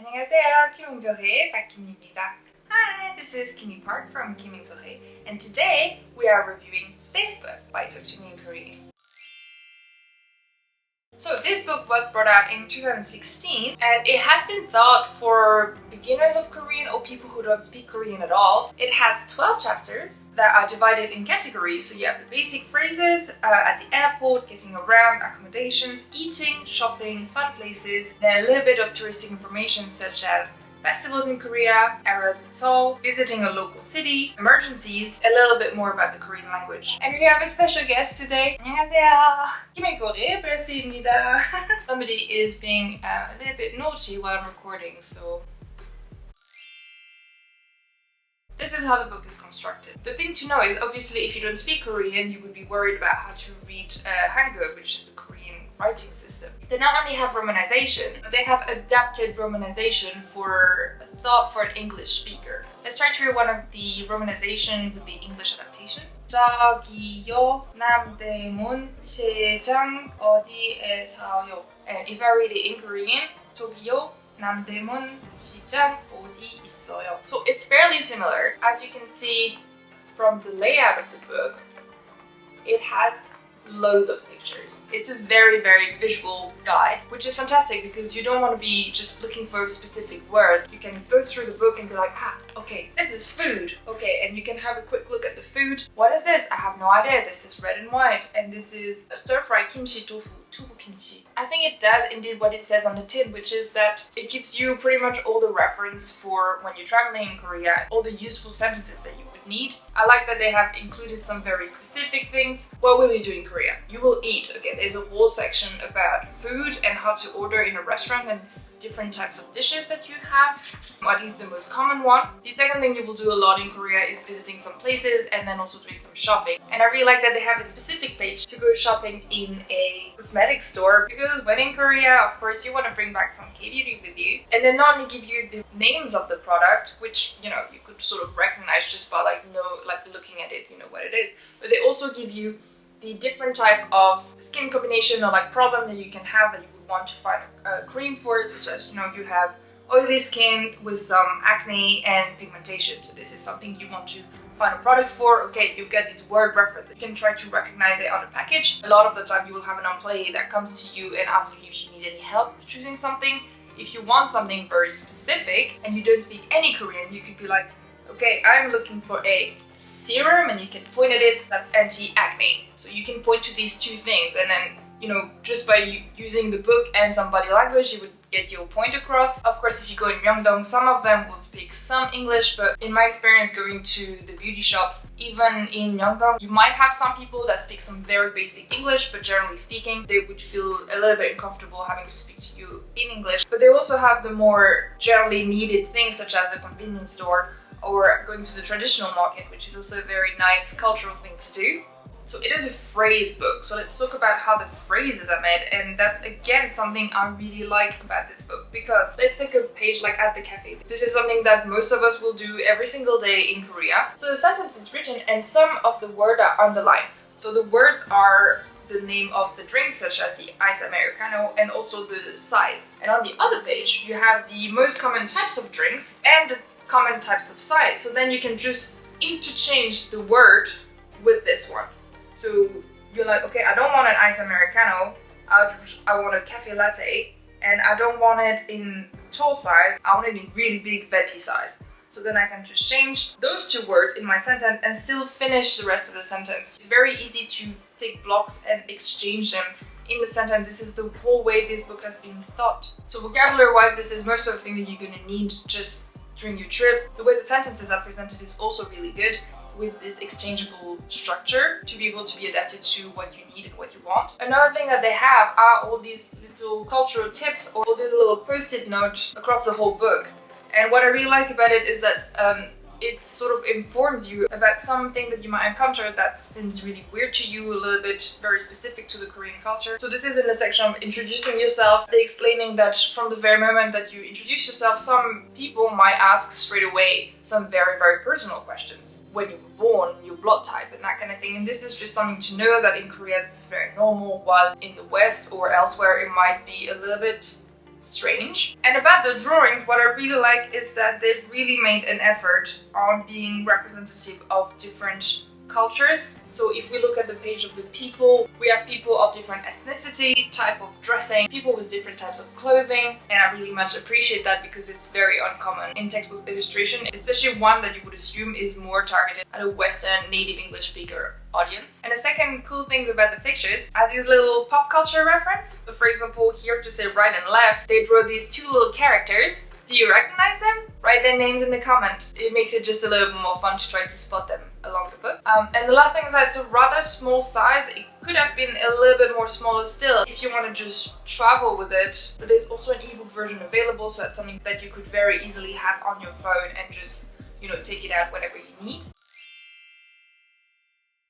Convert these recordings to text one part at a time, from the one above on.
안녕하세요, kimincoree, 박킴입니다. Hi, this is Kimi Park from kimincoree, and today we are reviewing Phrasebook by kimincoree. So this book was brought out in 2016 and it has been thought for beginners of Korean or people who don't speak Korean at all. It has 12 chapters that are divided in categories. So you have the basic phrases at the airport, getting around, accommodations, eating, shopping, fun places, then a little bit of touristic information such as festivals in Korea, eras in Seoul, visiting a local city, emergencies, a little bit more about the Korean language. And we have a special guest today. 안녕하세요. 키민코레 별씨입니다. Somebody is being a little bit naughty while I'm recording, so this is how the book is constructed. The thing to know is, obviously, if you don't speak Korean, you would be worried about how to read Hangul, which is the Korean writing system. They not only have romanization, but they have adapted romanization for thought for an English speaker. Let's try to read one of the romanization with the English adaptation. 저기요, 남대문 시장 어디에서요? And if I read it in Korean, 저기요, 남대문 시장 어디 있어요? So it's fairly similar. As you can see from the layout of the book, it has loads of pictures. It's a very visual guide, which is fantastic because you don't want to be just looking for a specific word. You can go through the book and be like, okay, this is food. Okay, and you can have a quick look at the food. What is this? I have no idea. This is red and white, and this is a stir-fried kimchi tofu, tubu kimchi. I think it does indeed what it says on the tin, which is that it gives you pretty much all the reference for when you're traveling in Korea, all the useful sentences that you would need. I like that they have included some very specific things. What will you do in Korea? You will eat. Okay, there's a whole section about food and how to order in a restaurant and different types of dishes that you have, or at least the most common one. The second thing you will do a lot in Korea is visiting some places and then also doing some shopping. And I really like that they have a specific page to go shopping in a cosmetic store, because when in Korea, of course, you want to bring back some K-beauty with you. And they not only give you the names of the product, which, you know, you could sort of recognize just by looking at it, you know what it is, but they also give you the different type of skin combination or problem that you can have that you would want to find a cream for, such as, you know, you have oily skin with some acne and pigmentation. So this is something you want to find a product for. Okay, you've got this word reference. You can try to recognize it on the package. A lot of the time you will have an employee that comes to you and asks you if you need any help choosing something. If you want something very specific and you don't speak any Korean, you could be like, okay, I'm looking for a serum, and you can point at it, that's anti-acne. So you can point to these two things, and then, you know, just by using the book and some body language, you would get your point across. Of course, if you go in Myeongdong, some of them will speak some English, but in my experience going to the beauty shops, even in Myeongdong, you might have some people that speak some very basic English, but generally speaking, they would feel a little bit uncomfortable having to speak to you in English. But they also have the more generally needed things, such as a convenience store, or going to the traditional market, which is also a very nice cultural thing to do. So it is a phrase book, so let's talk about how the phrases are made, and that's again something I really like about this book, because let's take a page like at the cafe. This is something that most of us will do every single day in Korea. So the sentence is written and some of the words are underlined. So the words are the name of the drink, such as the ice americano, and also the size. And on the other page you have the most common types of drinks and the common types of size, so then you can just interchange the word with this one. So you're like, okay, I don't want an ice americano, I want a cafe latte, and I don't want it in tall size, I want it in really big venti size. So then I can just change those two words in my sentence and still finish the rest of the sentence. It's very easy to take blocks and exchange them in the sentence. This is the whole way this book has been thought. So vocabulary wise, this is most of the thing that you're gonna need just during your trip. The way the sentences are presented is also really good, with this exchangeable structure to be able to be adapted to what you need and what you want. Another thing that they have are all these little cultural tips, or all these little post-it notes across the whole book. And what I really like about it is that it sort of informs you about something that you might encounter that seems really weird to you, a little bit very specific to the Korean culture. So this is in the section of introducing yourself. They're explaining that from the very moment that you introduce yourself, some people might ask straight away some very personal questions. When you were born, your blood type, and that kind of thing. And this is just something to know that in Korea this is very normal, while in the West or elsewhere it might be a little bit strange. And about the drawings, what I really like is that they've really made an effort on being representative of different cultures. So if we look at the page of the people, we have people of different ethnicity, type of dressing, people with different types of clothing, and I really much appreciate that because it's very uncommon in textbook illustration, especially one that you would assume is more targeted at a Western native English speaker audience. And the second cool things about the pictures are these little pop culture reference. So for example, here to say right and left, they draw these two little characters. Do you recognize them? Write their names in the comment. It makes it just a little bit more fun to try to spot them along the book. And the last thing is that it's a rather small size. It could have been a little bit more smaller still if you want to just travel with it. But there's also an ebook version available, so that's something that you could very easily have on your phone and just, you know, take it out whenever you need.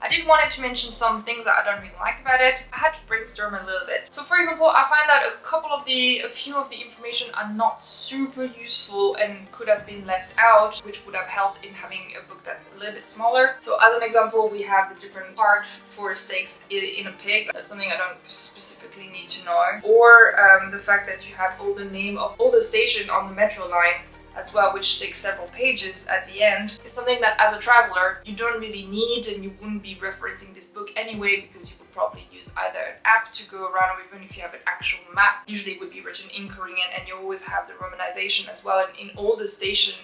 I did want to mention some things that I don't really like about it. I had to brainstorm a little bit. So for example, I find that a few of the information are not super useful and could have been left out, which would have helped in having a book that's a little bit smaller. So as an example, we have the different part for stakes in a pig. That's something I don't specifically need to know. Or the fact that you have all the name of all the station on the metro line as well, which takes several pages at the end. It's something that as a traveler you don't really need, and you wouldn't be referencing this book anyway because you would probably use either an app to go around, or even if you have an actual map, usually it would be written in Korean, and you always have the romanization as well. And in all the station,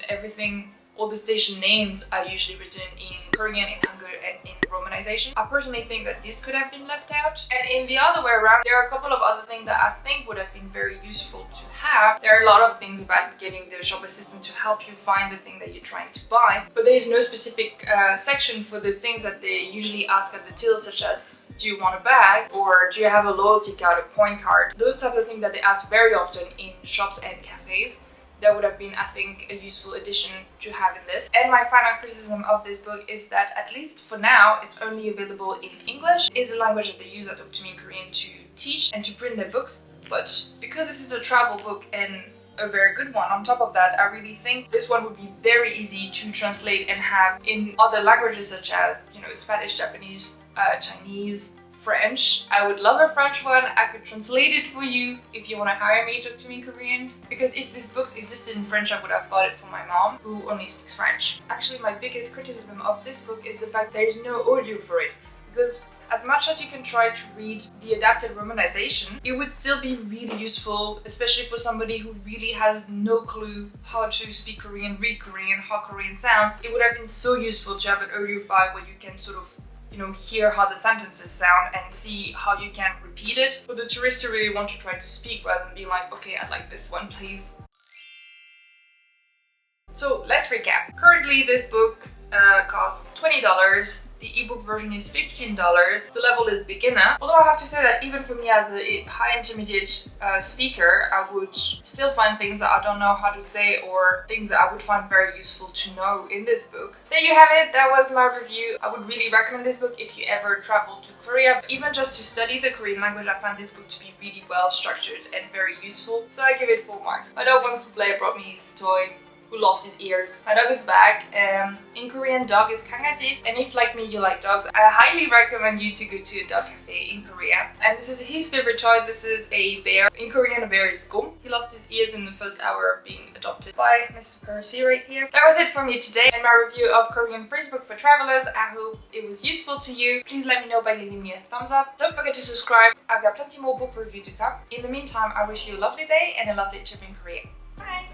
all the station names are usually written in Korean, in Hangul, and in romanization. I personally think that this could have been left out. And in the other way around, there are a couple of other things that I think would have been very useful to have. There are a lot of things about getting the shop assistant to help you find the thing that you're trying to buy, but there is no specific section for the things that they usually ask at the till, such as, do you want a bag? Or do you have a loyalty card, a point card? Those types of things that they ask very often in shops and cafes. That would have been, I think, a useful addition to have in this. And my final criticism of this book is that, at least for now, it's only available in English. It's the language that they use at TTMIK to teach and to print their books. But because this is a travel book and a very good one, on top of that, I really think this one would be very easy to translate and have in other languages such as, you know, Spanish, Japanese, Chinese, French. I would love a French one. I could translate it for you if you want to hire me to talk to me in Korean. Because if this book existed in French, I would have bought it for my mom, who only speaks French. Actually, my biggest criticism of this book is the fact there is no audio for it. Because as much as you can try to read the adapted romanization, it would still be really useful, especially for somebody who really has no clue how to speak Korean, read Korean, how Korean sounds. It would have been so useful to have an audio file where you can sort of, you know, hear how the sentences sound and see how you can repeat it. For the tourists who really want to try to speak rather than being like, okay, I'd like this one, please. So let's recap. Currently, this book costs $20. The ebook version is $15. The level is beginner. Although I have to say that even for me as a high intermediate speaker, I would still find things that I don't know how to say, or things that I would find very useful to know in this book. There you have it. That was my review. I would really recommend this book if you ever travel to Korea. Even just to study the Korean language, I found this book to be really well structured and very useful. So I give it 4 marks. My dog wants to play. Brought me his toy, who lost his ears. My dog is back. In Korean, dog is 강아지. And if, like me, you like dogs, I highly recommend you to go to a dog cafe in Korea. And this is his favorite toy. This is a bear. In Korean, a bear is 곰. He lost his ears in the first hour of being adopted by Mr. Percy right here. That was it for me today and my review of Korean Phrasebook for travelers. I hope it was useful to you. Please let me know by leaving me a thumbs up. Don't forget to subscribe. I've got plenty more book review to come. In the meantime, I wish you a lovely day and a lovely trip in Korea. Bye!